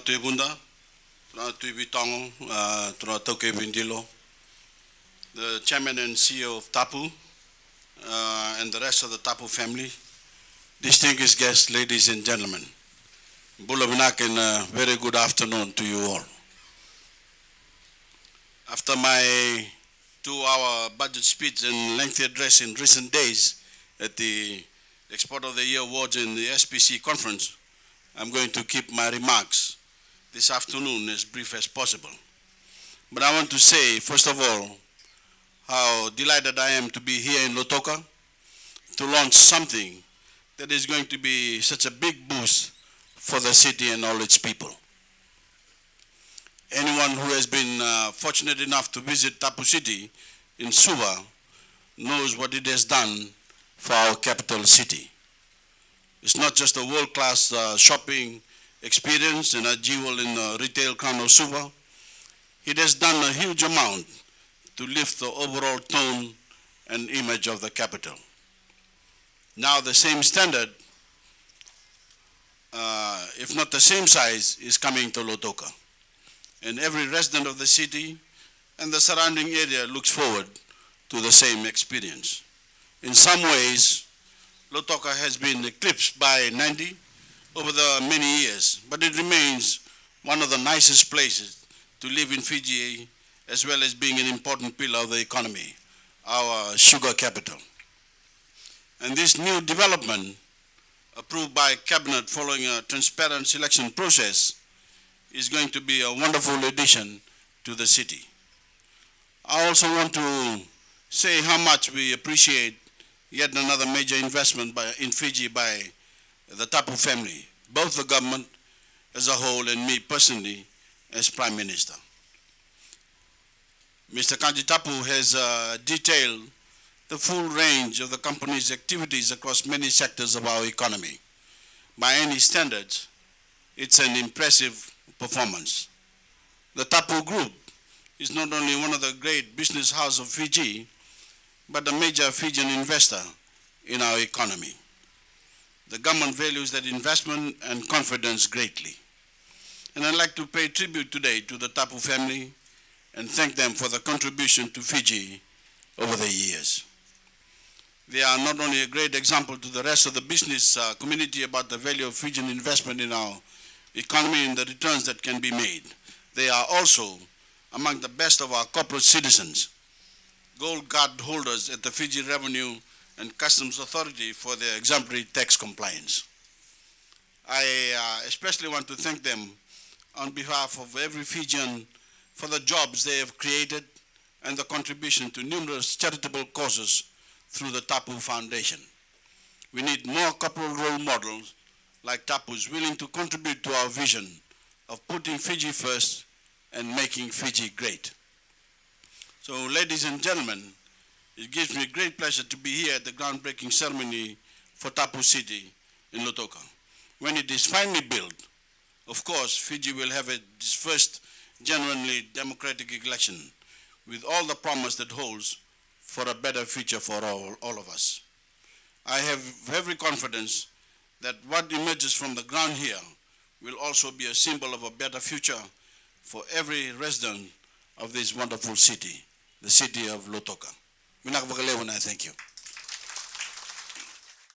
Tui Bunda, Tui Bitongo, Tauke Vindilo, the Chairman and CEO of Tapu, and the rest of the Tapu family, distinguished guests, ladies and gentlemen. Bulabinak and a very good afternoon to you all. After my 2-hour budget speech and lengthy address in recent days at the Export of the Year Awards in the SPC conference, I'm going to keep my remarks this afternoon as brief as possible. But I want to say, first of all, how delighted I am to be here in Lautoka to launch something that is going to be such a big boost for the city and all its people. Anyone who has been fortunate enough to visit Tapu City in Suva knows what it has done for our capital city. It's not just a world-class shopping experience and a jewel in the retail crown of Suva. It has done a huge amount to lift the overall tone and image of the capital. Now the same standard, if not the same size, is coming to Lautoka. And every resident of the city and the surrounding area looks forward to the same experience. In some ways, Lautoka has been eclipsed by Nandi over the many years, but it remains one of the nicest places to live in Fiji, as well as being an important pillar of the economy, our sugar capital. And this new development, approved by Cabinet following a transparent selection process, is going to be a wonderful addition to the city. I also want to say how much we appreciate yet another major investment in Fiji by the Tapu family, both the government as a whole and me personally as Prime Minister. Mr. Kanji Tapu has detailed the full range of the company's activities across many sectors of our economy. By any standards, it's an impressive performance. The Tapu Group is not only one of the great business houses of Fiji, but a major Fijian investor in our economy. The government values that investment and confidence greatly. And I'd like to pay tribute today to the Tapu family and thank them for the contribution to Fiji over the years. They are not only a great example to the rest of the business community about the value of Fijian investment in our economy and the returns that can be made, they are also among the best of our corporate citizens, gold card holders at the Fiji Revenue and Customs Authority for their exemplary tax compliance. I especially want to thank them on behalf of every Fijian for the jobs they have created and the contribution to numerous charitable causes through the Tapu Foundation. We need more corporate role models like Tapu's willing to contribute to our vision of putting Fiji first and making Fiji great. So, ladies and gentlemen, it gives me great pleasure to be here at the groundbreaking ceremony for Tapu City in Lautoka. When it is finally built, of course, Fiji will have its first genuinely democratic election with all the promise that holds for a better future for all of us. I have every confidence that what emerges from the ground here will also be a symbol of a better future for every resident of this wonderful city, the city of Lautoka. Thank you.